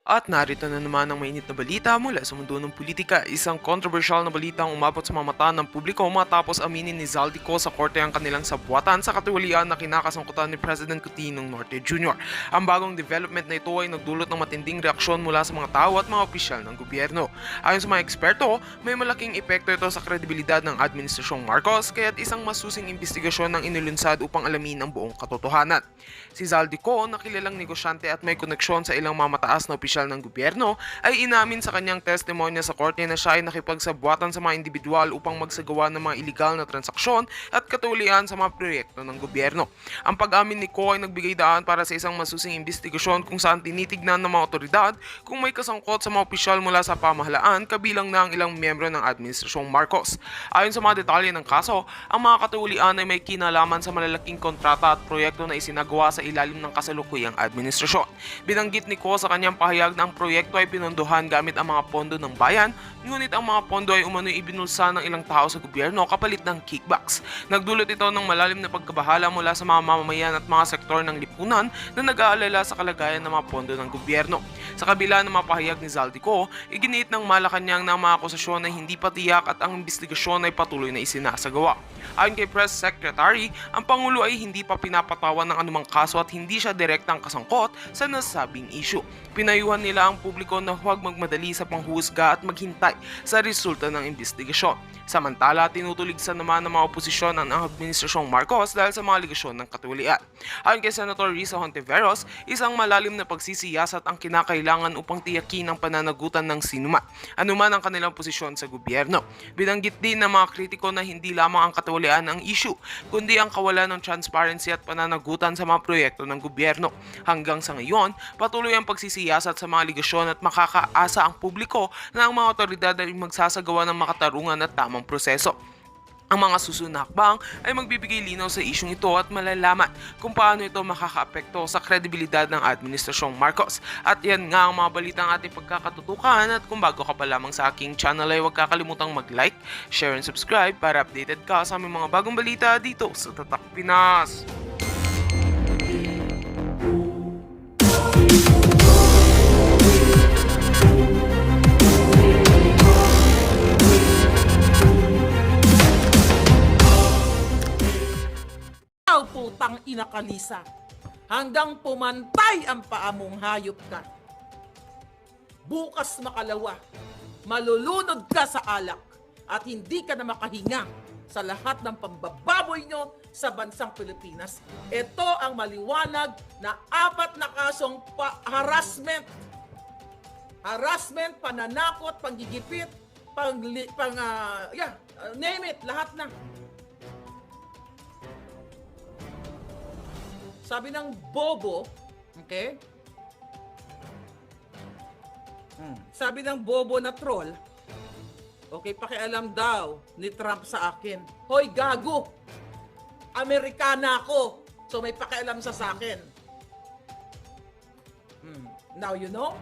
At narito na naman ang mainit na balita mula sa mundo ng politika. Isang controversial na balita ang umabot sa mga mata ng publiko matapos aminin ni Zaldico sa korte ang kanilang sabwatan sa katiwalian na kinakasangkutan ni President Coutinho Norte Jr. Ang bagong development na ito ay nagdulot ng matinding reaksyon mula sa mga tao at mga opisyal ng gobyerno. Ayon sa mga eksperto, may malaking epekto ito sa kredibilidad ng Administrasyong Marcos kaya't isang masusing investigasyon ang inilunsad upang alamin ang buong katotohanan. Si Zaldico, na kilalang negosyante at may koneksyon sa ilang mga mataas na opisyal ng gobyerno, ay inamin sa kanyang testimonya sa korte na siya ay nakipagsabwatan sa mga individual upang magsagawa ng mga iligal na transaksyon at katulian sa mga proyekto ng gobyerno. Ang pag-amin ni Ko ay nagbigay daan para sa isang masusing investigasyon kung saan tinitignan ng mga otoridad kung may kasangkot sa mga opisyal mula sa pamahalaan kabilang na ang ilang miyembro ng Administrasyong Marcos. Ayon sa mga detalye ng kaso, ang mga katulian ay may kinalaman sa malalaking kontrata at proyekto na isinagawa sa ilalim ng kasalukuyang administrasyon. Binanggit ni Ko sa kanyang pahayag na ang proyekto ay pinondohan gamit ang mga pondo ng bayan, ngunit ang mga pondo ay umano'y ibinulsa ng ilang tao sa gobyerno kapalit ng kickbacks. Nagdulot ito ng malalim na pagkabahala mula sa mga mamamayan at mga sektor ng lipunan na nag-aalala sa kalagayan ng mga pondo ng gobyerno. Sa kabila ng mga pahayag ni Zaldico, iginiit ng Malacanang na ang mga akusasyon ay hindi patiyak at ang investigasyon ay patuloy na isinasagawa. Ayon kay Press Secretary, ang Pangulo ay hindi pa pinapatawan ng anumang kaso at hindi siya direktang kasangkot sa nasabing issue. Pinayuhan nila ang publiko na huwag magmadali sa panghusga at maghintay sa resulta ng investigasyon. Samantala, tinutuligsan naman ng mga oposisyon ang Administrasyong Marcos dahil sa mga aligasyon ng katiwalian. Ayon kay Senator Risa Hontiveros, isang malalim na pagsisiyasat ang kinakailangan upang tiyakin ang pananagutan ng sinuman, anuman ang kanilang posisyon sa gobyerno. Binanggit din ng mga kritiko na hindi lamang ang katiwalian ang issue, kundi ang kawalan ng transparency at pananagutan sa mga proyekto ng gobyerno. Hanggang sa ngayon, patuloy ang pagsisiyasat sa mga aligasyon at makakaasa ang publiko na ang mga otoridad ay magsasagawa ng makatarungan at tamang proseso. Ang mga susunod na hakbang ay magbibigay linaw sa isyong ito at malalaman kung paano ito makakaapekto sa kredibilidad ng Administrasyong Marcos. At yan nga ang mga balitang ating pagkakatutukan, at kung bago ka pa lamang sa aking channel ay huwag kakalimutang mag-like, share and subscribe para updated ka sa aming mga bagong balita dito sa Tatak Pinas. Putang ina ka, Lisa. Hanggang pumantay ang paamong hayop ka. Bukas makalawa, malulunod ka sa alak at hindi ka na makahinga sa lahat ng pambababoy nyo sa bansang Pilipinas. Ito ang maliwanag na 4 na kasong harassment. Harassment, pananakot, panggigipit, name it, lahat na. Sabi ng bobo, okay? Sabi ng bobo na troll, okay, pakialam daw ni Trump sa akin. Hoy, gago! Amerikana ako, so may pakialam sa akin. Now you know?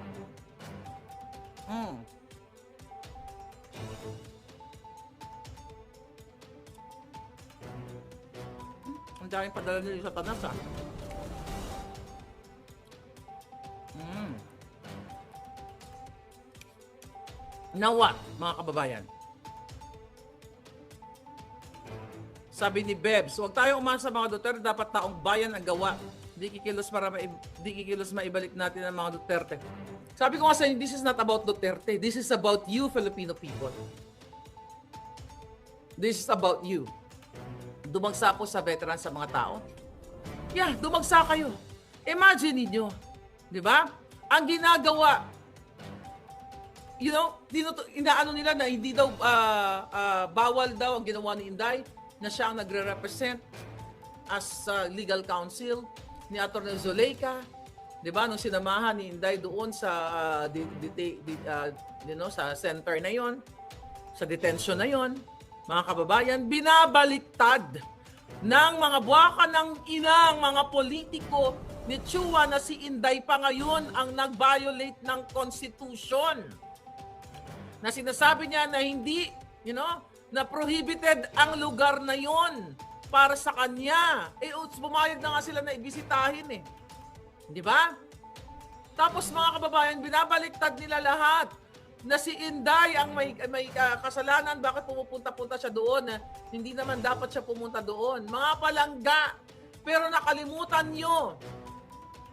Ang daming padala nila sa tanas, ah. Now what, mga kababayan? Sabi ni Bebs, huwag tayong umasa mga Duterte, dapat taong bayan ang gawa. Di kikilos maibalik natin ang mga Duterte. Sabi ko nga sa inyo, this is not about Duterte. This is about you, Filipino people. This is about you. Dumagsa po sa veteran sa mga tao. Yeah, dumagsa kayo. Imagine niyo, di ba? Ang ginagawa, you know, inaano nila na hindi daw bawal daw ang ginawa ni Inday, na siya ang nagre-represent as legal counsel ni Atty. Zuleika, 'di ba, nung sinamahan ni Inday doon sa sa center na 'yon, sa detention na 'yon, mga kababayan, binabaliktad ng mga buwaka ng inang mga politiko ni Chua na si Inday pa ngayon ang nag-violate ng Constitution. Na sinasabi niya na hindi, na prohibited ang lugar na yon para sa kanya. Pumayag na nga sila na ibisitahin, eh. Di ba? Tapos mga kababayan, binabaliktad nila lahat na si Inday ang may kasalanan, bakit pumupunta-punta siya doon. Hindi naman dapat siya pumunta doon. Mga palangga, pero nakalimutan nyo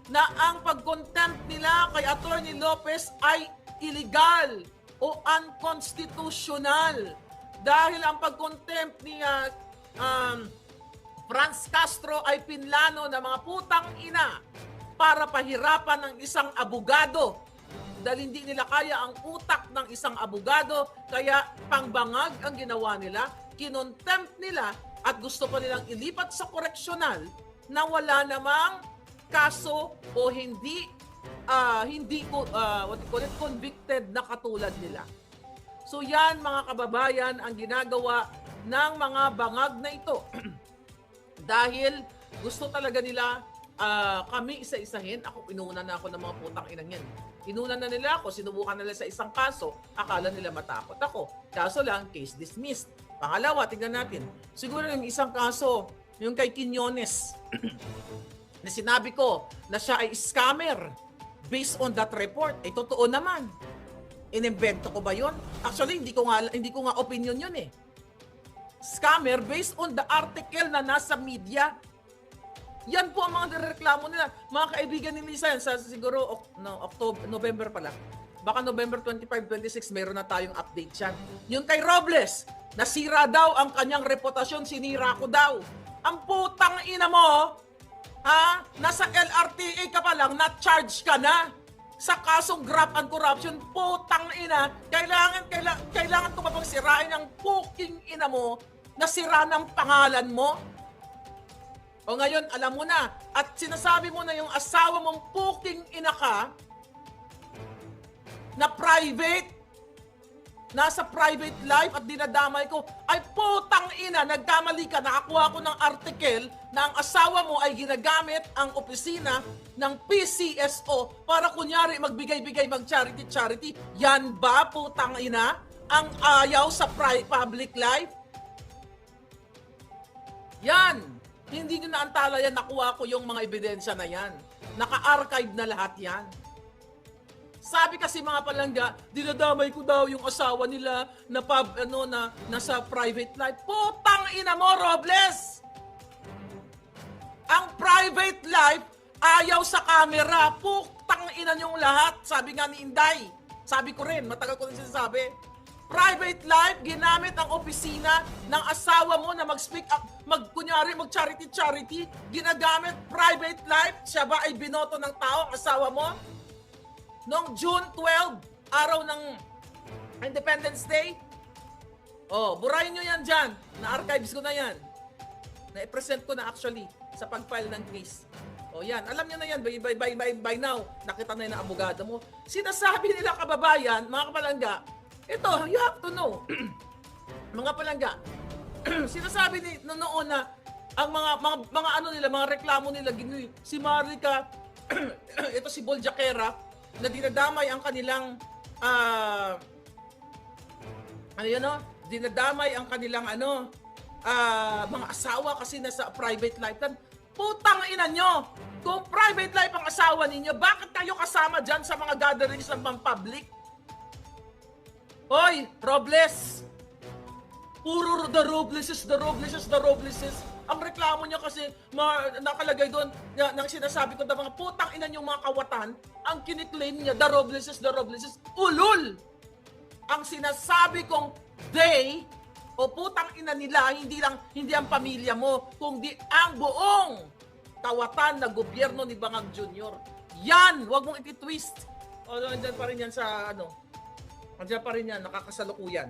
na ang pag-contempt nila kay Atty. Lopez ay illegal o unconstitutional. Dahil ang pag-contempt ni Franz Castro ay pinlano ng mga putang ina para pahirapan ng isang abogado. Dahil hindi nila kaya ang utak ng isang abogado, kaya pangbangag ang ginawa nila, kinontempt nila at gusto pa nilang ilipat sa koreksyonal na wala namang kaso o hindi convicted na katulad nila. So yan mga kababayan ang ginagawa ng mga bangag na ito. Dahil gusto talaga nila kami isa-isahin. Inuuna na ako ng mga putang inang yan. Inuuna na nila ako, sinubukan nila sa isang kaso, akala nila matakot ako. Kaso lang, case dismissed. Pangalawa, tingnan natin. Siguro yung isang kaso, yung kay Quiñones, na sinabi ko na siya ay scammer based on that report. Eh, totoo naman. Inimbento ko ba yun? Actually, hindi ko nga opinion yun eh. Scammer based on the article na nasa media. Yan po ang mga nireklamo nila. Mga kaibigan ni Lisa yan, sa siguro November pala. Baka November 25, 26, meron na tayong update yan. Yung kay Robles, nasira daw ang kanyang reputasyon, sinira ko daw. Ang putang ina mo, nasa LRTA ka pa lang, na-charge ka na sa kasong graft and corruption. Putang ina, kailangan ko ba bang sirain ang puking ina mo na sira ng pangalan mo? O ngayon, alam mo na, at sinasabi mo na yung asawa mong puking ina ka, na private, nasa private life at dinadamay ko, ay putang ina, nagkamali ka, nakakuha ko ng article na ang asawa mo ay ginagamit ang opisina ng PCSO para kunyari magbigay-bigay, mag-charity-charity. Yan ba, putang ina, ang ayaw sa public life? Yan. Hindi nyo naantala yan, nakuha ko yung mga ebidensya na yan. Naka-archive na lahat yan. Sabi kasi mga palangga, dinadamay ko daw yung asawa nila na nasa private life. Putang ina mo, Robles! Ang private life, ayaw sa camera. Putang ina nyong lahat. Sabi nga ni Inday. Sabi ko rin, matagal ko rin sinasabi. Private life, ginamit ang opisina ng asawa mo na mag-speak up, kunyari mag-charity-charity, ginagamit private life, siya ba ay binoto ng tao, ang asawa mo? Noong June 12, araw ng Independence Day, burahin nyo yan dyan, na-archives ko na yan, na-present ko na actually sa pag-file ng case. Yan, alam nyo na yan, by now, nakita na yun ang abogado mo. Sinasabi nila kababayan, mga kapalangga, ito, you have to know. Mga palangga, sinasabi noon na ang mga reklamo nila, si Marica, ito si Boljaquera, na dinadamay ang kanilang dinadamay ang kanilang mga asawa kasi nasa private life. Putang ina nyo! Kung private life ang asawa ninyo, bakit kayo kasama dyan sa mga gatherings ng mga public? Hoy, Robles! Puro the Robleses. Ang reklamo niya kasi nakalagay doon nang sinasabi ko na mga putang ina yung mga kawatan, ang kiniklaim niya, the Robleses. Ulul! Ang sinasabi kong they o putang ina nila, hindi ang pamilya mo, kundi ang buong kawatan na gobyerno ni Bangag Jr. Yan! Huwag mong iti-twist. Nandiyan pa rin yan sa nandiyan pa rin yan, nakakasalukuyan.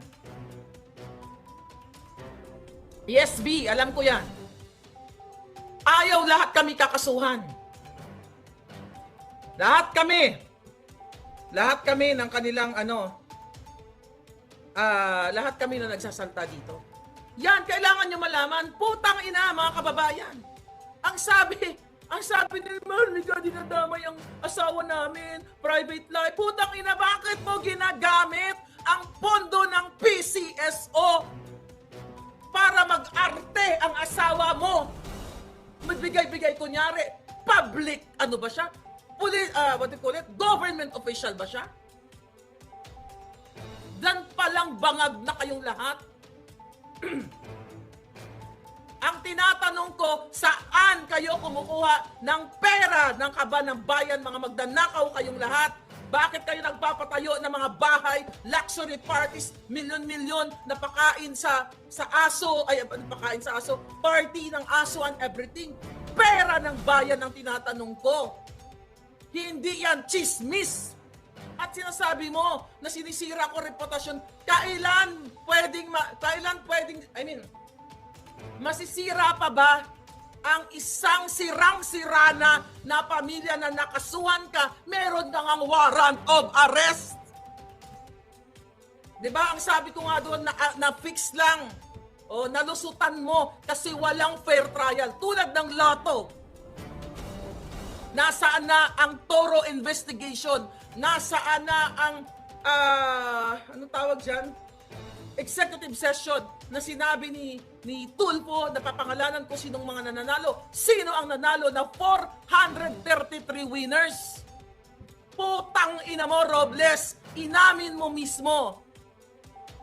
PSB, alam ko yan. Ayaw lahat kami kakasuhan. Lahat kami ng kanilang lahat kami na nagsasalta dito. Yan, kailangan nyo malaman. Putang ina, mga kababayan. Ang sabi ni Marlica, dinadamay ang asawa namin, private life. Putang ina, bakit mo ginagamit ang pondo ng PCSO para mag-arte ang asawa mo? Magbigay-bigay, kunyari, public, ano ba siya? What do you call it? Dan palang bangag na kayong lahat. Ang tinatanong ko, saan kayo kumukuha ng pera ng kaban ng bayan, mga magdanakaw kayong lahat? Bakit kayo nagpapatayo ng mga bahay, luxury parties, milyon-milyon na pakain sa aso, pakain sa aso, party ng aso and everything? Pera ng bayan ang tinatanong ko. Hindi yan chismis. At sinasabi mo na sinisira ko reputasyon, kailan pwedeng, masisira pa ba ang isang sirang-sira na pamilya na nakasuhan ka, meron kang ang warrant of arrest? Diba? Ang sabi ko nga doon, na-fix lang. O, nalusutan mo kasi walang fair trial. Tulad ng Lotto. Nasaan na ang thorough investigation? Nasaan na ang, anong tawag dyan? Executive session na sinabi ni Tulfo na papangalanan ko sinong mga nananalo. Sino ang nanalo na 433 winners? Putang ina mo, Robles, inamin mo mismo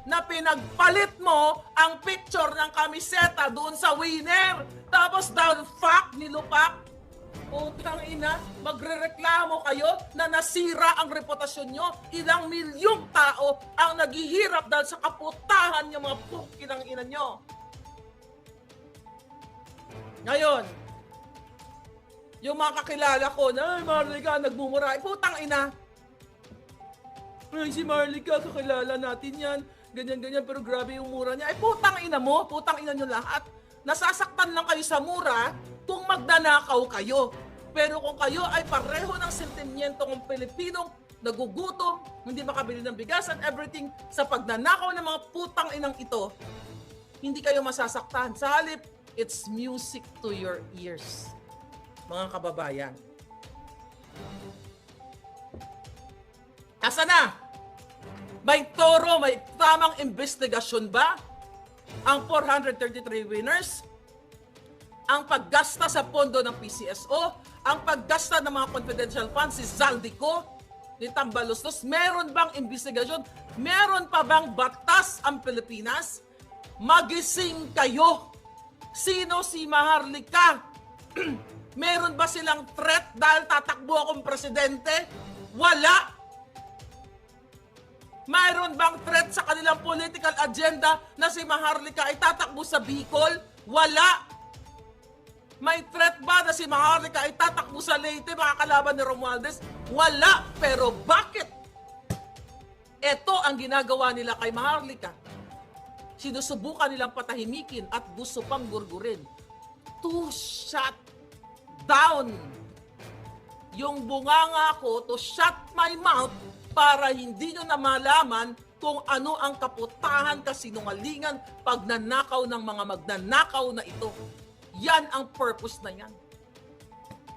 na pinagpalit mo ang picture ng kamiseta doon sa winner. Tapos down fact, nilupak. Putang ina, magrereklamo kayo na nasira ang reputasyon nyo. Ilang milyong tao ang naghihirap dahil sa kaputahan ng mga pukinang ina nyo. Ngayon, yung mga kakilala ko na, Marlica, nagmumura. Putang ina. Ay, si Marlica, kakilala natin yan. Ganyan-ganyan, pero grabe yung mura niya. Putang ina mo, putang ina nyo lahat. Nasasaktan lang kayo sa mura kung magdanakaw kayo. Pero kung kayo ay pareho ng sentimiento kung Pilipinong nagugutom, hindi makabili ng bigas and everything, sa pagnanakaw ng mga putang inang ito, hindi kayo masasaktan. Sa halip, it's music to your ears, mga kababayan. Asa na? May toro, may tamang investigasyon ba ang 433 winners? Ang paggasta sa pondo ng PCSO, ang paggasta ng mga confidential funds, si Zaldico, ni Tambalostos, meron bang investigasyon? Meron pa bang batas ang Pilipinas? Magising kayo. Sino si Maharlika? Meron ba silang threat dahil tatakbo akong presidente? Wala. Mayroon bang threat sa kanilang political agenda na si Maharlika ay tatakbo sa Bicol? Wala. May threat ba na si Maharlika ay tatakbo sa Leyte, mga kalaban ni Romualdez? Wala. Pero bakit? Ito ang ginagawa nila kay Maharlika. Sinusubukan nilang patahimikin at gusto pang gurgurin to shut down yung bunganga ko, to shut my mouth, para hindi nyo na malaman kung ano ang kaputahan, kasinungalingan, pagnanakaw ng mga magnanakaw na ito. Yan ang purpose na yan.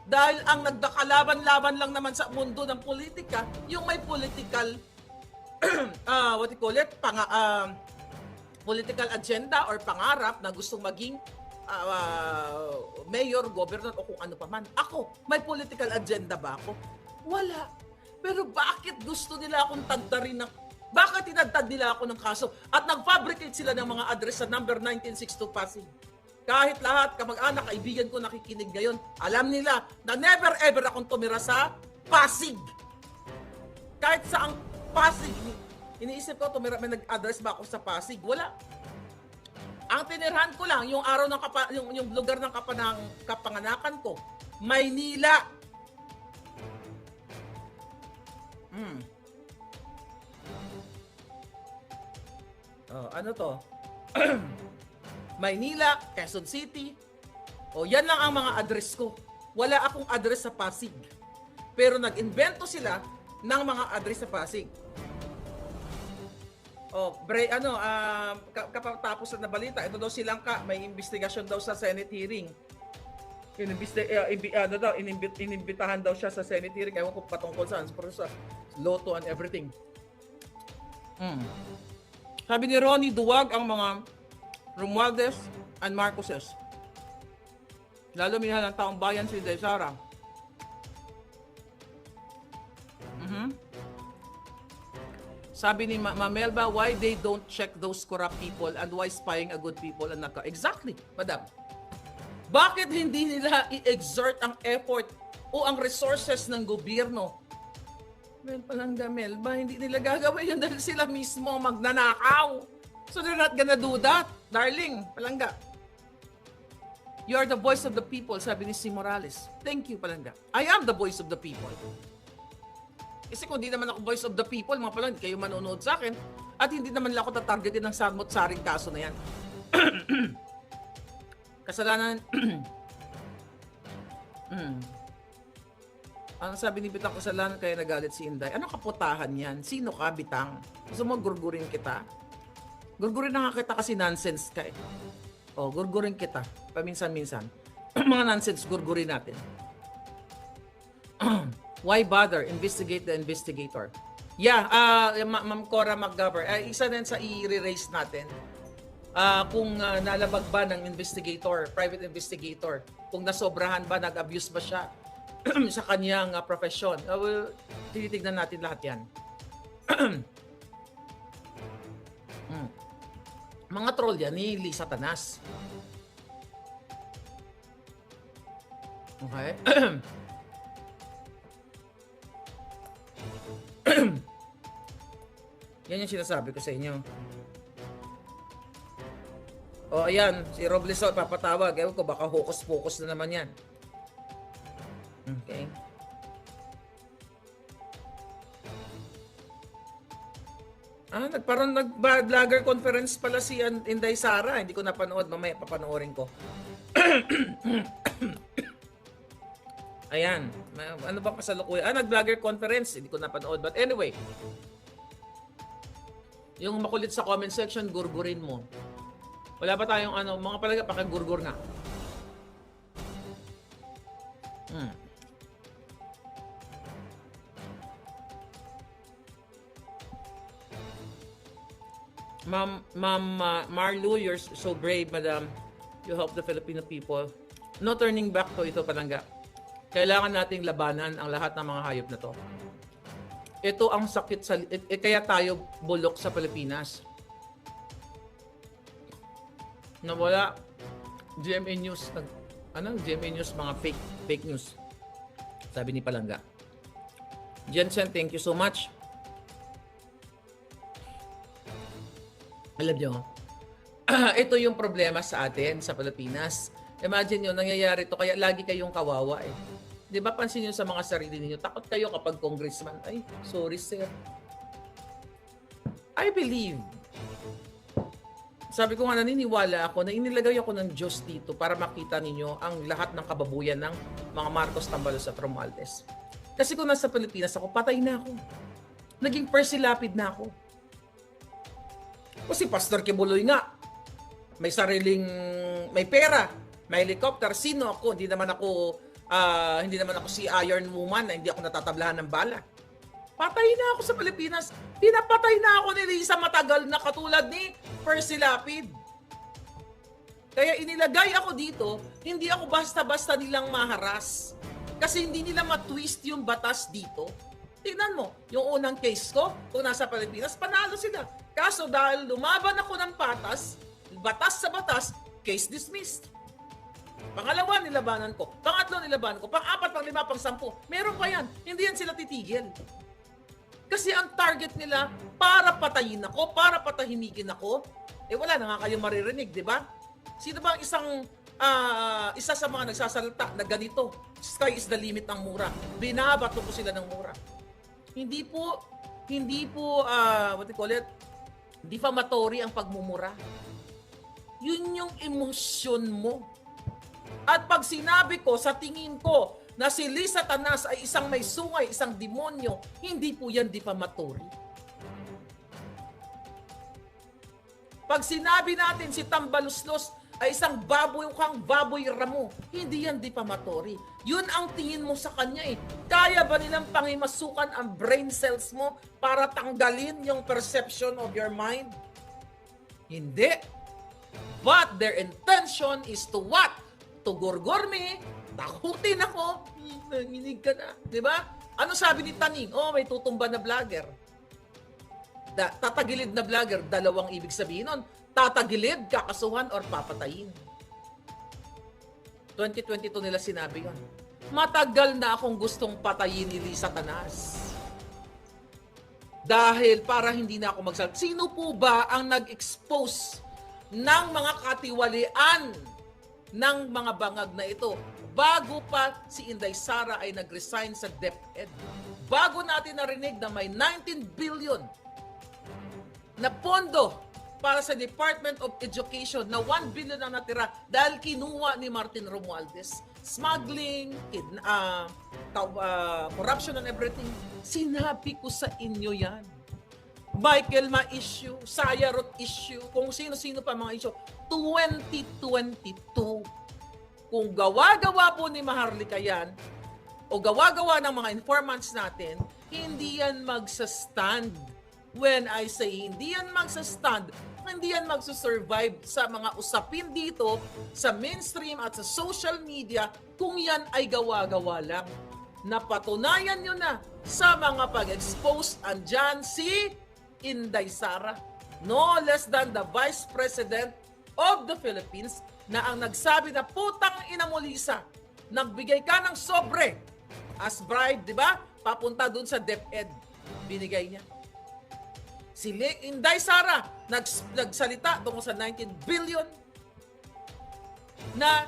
Dahil ang nagdakalaban-laban lang naman sa mundo ng politika, yung may political, what you call it, political agenda or pangarap na gustong maging mayor, governor o kung ano pa man. Ako, may political agenda ba ako? Wala. Pero bakit gusto nila akong tagdarin bakit tinagtad nila ako ng kaso at nag-fabricate sila ng mga address sa number 1962 Pasig? Kahit lahat, kamag-anak, kaibigan ko nakikinig ngayon, alam nila na never ever akong tumira sa Pasig. Kahit sa ang Pasig, iniisip ko, may nag-address ba ako sa Pasig? Wala. Ang tinirhan ko lang, yung araw ng yung lugar ng kapanganakan ko, Maynila. Oh, ano to? Maynila, Quezon City. O, yan lang ang mga address ko. Wala akong address sa Pasig. Pero nag-invento sila ng mga address sa Pasig. O, kapatapos na balita, ito daw silang may investigasyon daw sa Senate hearing. Inimbitahan daw siya sa Senate hearing. Ewan ko patungkol saan, sa Lotto and everything. Sabi ni Ronnie, duwag ang mga Romualdez and Marcoses. Lalo minahal ng taong bayan si Inday Sara. Sabi ni Mamelba, why they don't check those corrupt people and why spying a good people and not... Exactly, madam. Bakit hindi nila i-exert ang effort o ang resources ng gobyerno? Well, Palangga, Melba, hindi nila gagawin yun dahil sila mismo magnanakaw. So they're not gonna do that, darling, Palangga. You are the voice of the people, sabi ni Si Morales. Thank you, Palangga. I am the voice of the people. Kasi kung di naman ako voice of the people, mga Palangga, kayo manonood sa akin, at hindi naman lang ako tatargetin ng samot-saring kaso na yan. Kasalanan... Ang sabi ni Bitang, kasalanan kaya nagalit si Inday. Ano kaputahan yan? Sino ka, Bitang? Gusto mo gurgurin kita? Gurgurin na nga kita kasi nonsense ka eh. O, gurgurin kita. Paminsan-minsan. Mga nonsense, gurgurin natin. Why bother? Investigate the investigator. Yeah, Ma'am Cora McGovern. Isa din sa i-re-raise natin. Kung nalabag ba ng investigator, private investigator, kung nasobrahan ba, nag-abuse ba siya sa kanyang profesyon. Well, tinitignan natin lahat yan. Mga troll yan ni Lee Satanas. Okay? Yan yung sinasabi ko sa inyo. O ayan, si Roblesol papatawag. Ewan ko, baka hokus-pokus na naman yan. Okay. Parang nag-vlogger conference pala si Inday Sara. Hindi ko napanood. Mamaya papanoorin ko. Ayan. Ano ba kasalukuyan? Nag-vlogger conference. Hindi ko napanood. But anyway. Yung makulit sa comment section, gurgurin mo. Wala ba tayong mga palaga, pakagurgur nga. Ma'am Marlu, you're so brave, madam. You help the Filipino people. No turning back to ito, Palangga. Kailangan nating labanan ang lahat ng mga hayop na to. Ito ang sakit sa... kaya tayo bulok sa Pilipinas. Nawala GMA News. GMA News, mga fake news. Sabi ni Palangga. Jensen, thank you so much. Alam nyo, ito yung problema sa atin, sa Pilipinas. Imagine nyo, nangyayari to kaya lagi kayong kawawa eh. Di ba pansin nyo sa mga sarili ninyo, takot kayo kapag congressman, ay, sorry sir. I believe, sabi ko nga naniniwala ako na inilagay ako ng Diyos dito para makita ninyo ang lahat ng kababuyan ng mga Marcos, Tambalos at Romualdez. Kasi kung nasa Pilipinas ako, patay na ako. Naging persilapid na ako. Kasi Pastor Kibuloy nga, may sariling, may pera, may helicopter. Sino ako? Hindi naman ako si Iron Woman na hindi ako natatablahan ng bala. Patay na ako sa Pilipinas. Pinapatay na ako ni Lisa matagal na katulad ni Percy Lapid. Kaya inilagay ako dito, hindi ako basta-basta nilang maharas. Kasi hindi nila matwist yung batas dito. Tingnan mo, yung unang case ko, kung nasa Pilipinas, panalo sila. Kaso dahil lumaban ako ng batas sa batas, case dismissed. Pangalawa, nilabanan ko. Pangatlo, nilabanan ko. Pang-apat, pang-lima, pang-sampu. Meron pa yan. Hindi yan sila titigil. Kasi ang target nila, para patayin ako, para patahimikin ako, wala na nga kayong maririnig, di ba? Sino ba ang isa sa mga nagsasalita na ganito, sky is the limit ng mura. Binabato ko sila ng mura. Hindi po, what you call it, defamatory ang pagmumura. Yun yung emosyon mo. At pag sinabi ko, sa tingin ko, na si Lee Satanas ay isang may sungay, isang demonyo, hindi po yan defamatory. Pag sinabi natin si Tambaluslos ay isang baboy ramo, hindi yan defamatory. Yun ang tingin mo sa kanya eh. Kaya ba nilang pangimasukan ang brain cells mo para tanggalin yung perception of your mind? Hindi. But their intention is to what? To gurgur me, takutin ako, nanginig ka na. Diba? Ano sabi ni Taning? Oh, may tutumba na vlogger. Tatagilid na vlogger, dalawang ibig sabihin nun. Tatagilid, kakasuhan, or papatayin. 2022 nila sinabi yun. Matagal na akong gustong patayin ni Lisa Tanas. Dahil para hindi na ako magsalita. Sino po ba ang nag-expose ng mga katiwalian ng mga bangag na ito bago pa si Inday Sara ay nag-resign sa DepEd? Bago natin narinig na may 19 billion na pondo para sa Department of Education na 1 billion ang natira dahil kinuha ni Martin Romualdez. Smuggling, corruption and everything. Sinabi ko sa inyo yan. Michael Ma issue, Sayarot issue, kung sino-sino pa mga issue. 2022. Kung gawa-gawa po ni Maharlika yan, o gawa-gawa ng mga informants natin, hindi yan magsastand. When I say hindi yan magsastand, hindi yan magsusurvive sa mga usapin dito, sa mainstream at sa social media, kung yan ay gawa-gawa lang. Napatunayan nyo na sa mga pag-expose, andyan si Inday Sara, no less than the Vice President of the Philippines, na ang nagsabi na putang ina mo Lisa, nagbigay ka ng sobre as bribe, di ba? Papunta dun sa DepEd. Binigay niya. Si Inday Sara nagsalita tungkol sa 19 billion na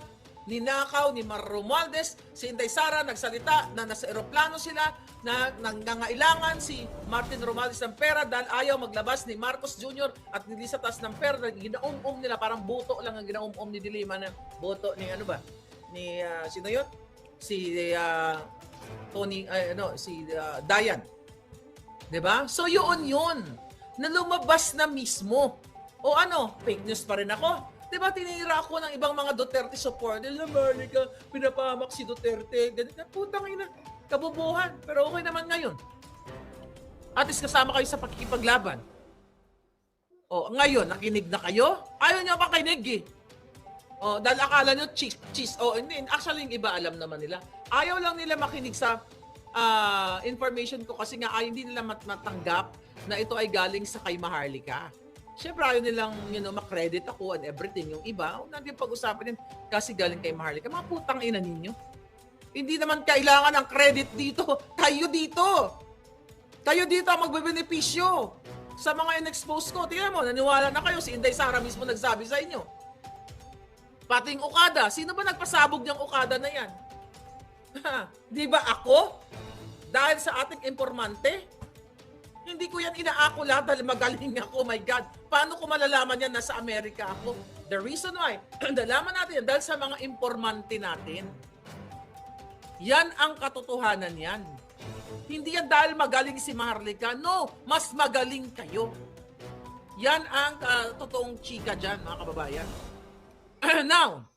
ninakaw ni Mar Romualdez. Si Inday Sara nagsalita na nasa eroplano sila, na nangangailangan si Martin Romualdez ng pera dahil ayaw maglabas ni Marcos Jr. at ni Lisa Tanas ng pera. Ginaum-um nila, parang buto lang ang ginaum-um ni Dilima na boto ni ano ba? Ni sino yun? Si Tony, Dayan. 'Di ba? So yun na lumabas na mismo. O ano, fake news pa rin ako. 'Di ba tinira ako ng ibang mga Duterte supporter, Maharlika, pinapahamak si Duterte, ganito. Putang ina, kabubuhan. Pero okay naman ngayon. At least kasama kayo sa pakikipaglaban. O, ngayon, nakinig na kayo? Ayaw niyo makinig eh. O, dahil akala nyo cheese. O, hindi. Actually, yung iba alam naman nila. Ayaw lang nila makinig sa information ko kasi nga hindi nila matanggap na ito ay galing sa kay Maharlika. Siyempre, ayaw nilang makredit ako and everything. Yung iba, natin pag-usapan din kasi galing kay Maharlika. Mga putang ina ninyo. Hindi naman kailangan ng credit dito. Kayo dito. Kayo dito ang magbebenepisyo sa mga in-expose ko. Tingnan mo, naniwala na kayo. Si Inday Sara mismo nagsabi sa inyo. Pating Okada. Sino ba nagpasabog niyang Okada na yan? Di ba ako? Dahil sa ating informante? Hindi ko yan inaako lahat dahil magaling ako. Oh my God. Paano ko malalaman yan nasa Amerika ako? The reason why, nalaman natin yan dahil sa mga informante natin. Yan ang katotohanan yan. Hindi yan dahil magaling si Maharlika. No, mas magaling kayo. Yan ang totoong chika dyan, mga kababayan. Now,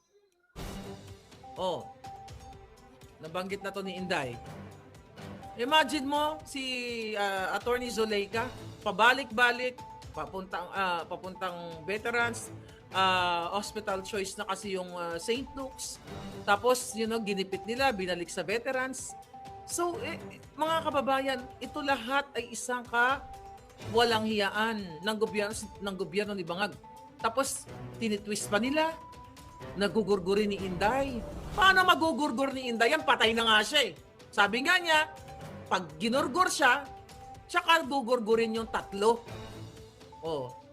nabanggit na to ni Inday. Imagine mo si Attorney Zuleika, pabalik-balik, papuntang veterans, hospital choice na kasi yung St. Luke's. Tapos, ginipit nila, binalik sa veterans. So, mga kababayan, ito lahat ay isang walang hiyaan ng gobyerno ni Bangag. Tapos, tinitwist pa nila, nagugurguri ni Inday. Paano magugurgur ni Inday? Yan, patay na nga siya eh. Sabi nga niya, pag ginurgur siya, tsaka gugurgurin yung 3.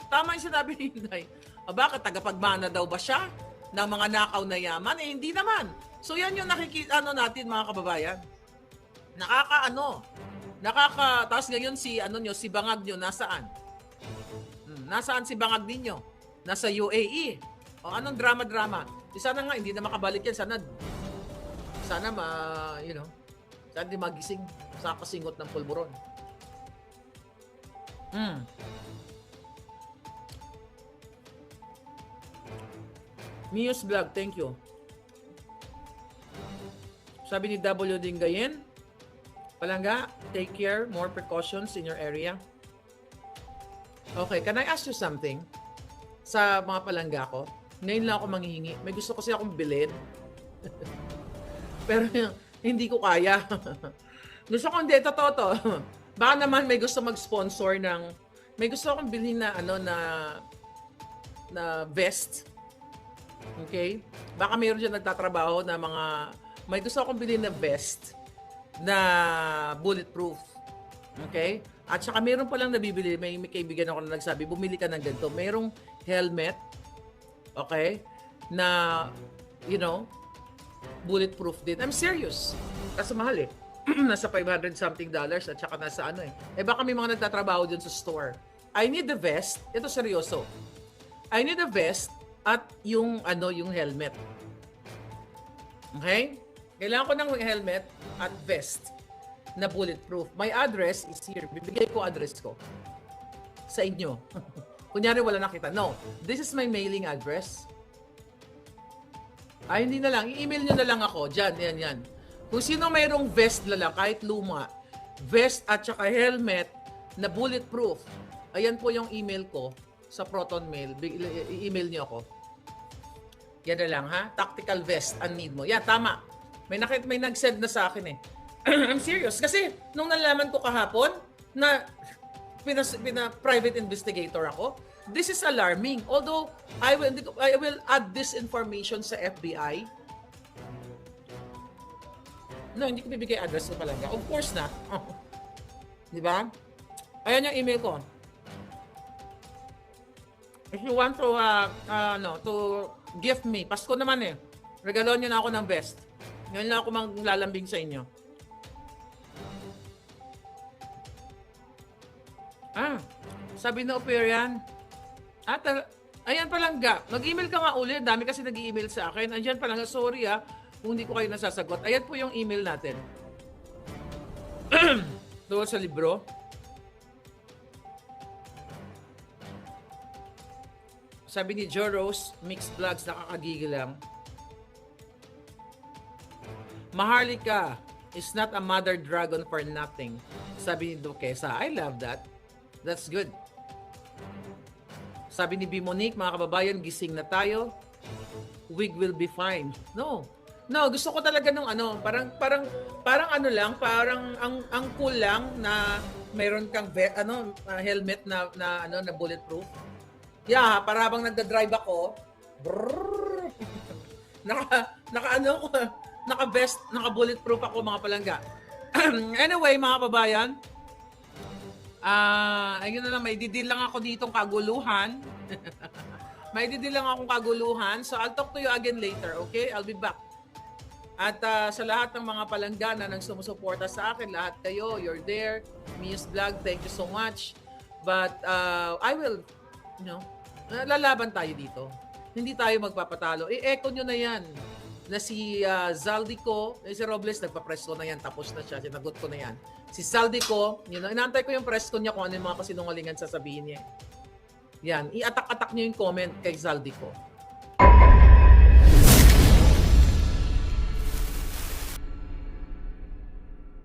Tama yung sinabi ni Inday. Bakit tagapagmana daw ba siya ng mga nakaw na yaman? Hindi naman. So yan yung nakikita natin mga kababayan. Tapos ngayon si Bangag nyo, nasaan? Nasaan si Bangag ninyo? Nasa UAE. Anong drama-drama? Sana nga, hindi na makabalik yan. Sana sana di magising sa kasingot ng pulburon. Mius Vlog, thank you. Sabi ni W. Dingayen, Palangga, take care, more precautions in your area. Okay, can I ask you something? Sa mga palangga ko, ngayon lang ako manghihingi. May gusto kasi akong bilhin. Pero hindi ko kaya. Gusto ko hindi, totoo to. Baka naman may gusto mag-sponsor ng may gusto akong bilhin na na vest. Okay? Baka mayroon dyan nagtatrabaho na may gusto akong bilhin na vest na bulletproof. Okay? At saka meron palang nabibili, may kaibigan ako na nagsabi, bumili ka ng ganito. Merong helmet, okay, na, bulletproof din. I'm serious. Kasi mahal eh. Nasa $500 something at saka nasa baka may mga nagtatrabaho dun sa store. I need the vest. Ito seryoso. I need a vest at yung helmet. Okay? Kailangan ko ng helmet at vest na bulletproof. My address is here. Bibigay ko address ko sa inyo. Kunyari wala nakita. No. This is my mailing address. Ay, hindi na lang. I-email nyo na lang ako. Diyan, yan. Kung sino mayroong vest lang, kahit luma, vest at saka helmet na bulletproof, ayan po yung email ko sa Proton Mail. I-email nyo ako. Yan na lang, ha? Tactical vest ang need mo. Yan, tama. May nag-send na sa akin eh. I'm serious. Kasi nung nalaman ko kahapon na private investigator ako, this is alarming. Although, I will add this information sa FBI. No, hindi ko bibigay address ko talaga. Of course na. Di ba? Ayan yung email ko. If you want to, to gift me, Pasko naman eh. Regaloan nyo na ako ng vest. Ngayon lang ako maglalambing sa inyo. Sabi na Operian. Ayan palang ga. Mag-email ka nga ulit. Dami kasi nag-email sa akin. Andiyan palang. Sorry kung hindi ko kayo nasasagot. Ayan po yung email natin. Doon sa libro. Sabi ni Joe Rose, Mixed Vlogs, nakakagigil lang. Maharlika is not a mother dragon for nothing. Sabi ni Duquesa. I love that. That's good. Sabi ni Bimonique, mga kababayan, gising na tayo. Wig will be fine. No, gusto ko talaga nung parang ang cool lang na meron kang helmet na bulletproof. Yeah, para bang nagda-drive ako. Brrr. Naka-vest, naka-bulletproof ako, mga palangga. Anyway, mga kababayan, ayun na lang, may didil lang ako ditong kaguluhan. May didil lang akong kaguluhan. So, I'll talk to you again later, okay? I'll be back. At sa lahat ng mga palanggana nang sumusuporta sa akin, lahat kayo, you're there. Mia's Vlog, thank you so much. But I will, lalaban tayo dito. Hindi tayo magpapatalo. I-echo nyo na yan. Na si Zaldico, si Robles, nagpa-press ko na yan, tapos na siya, sinagot ko na yan. Si Zaldico, inaantay ko yung press ko niya kung ano yung mga kasinungalingan sasabihin niya. Yan, i-attack-attack niyo yung comment kay Zaldico.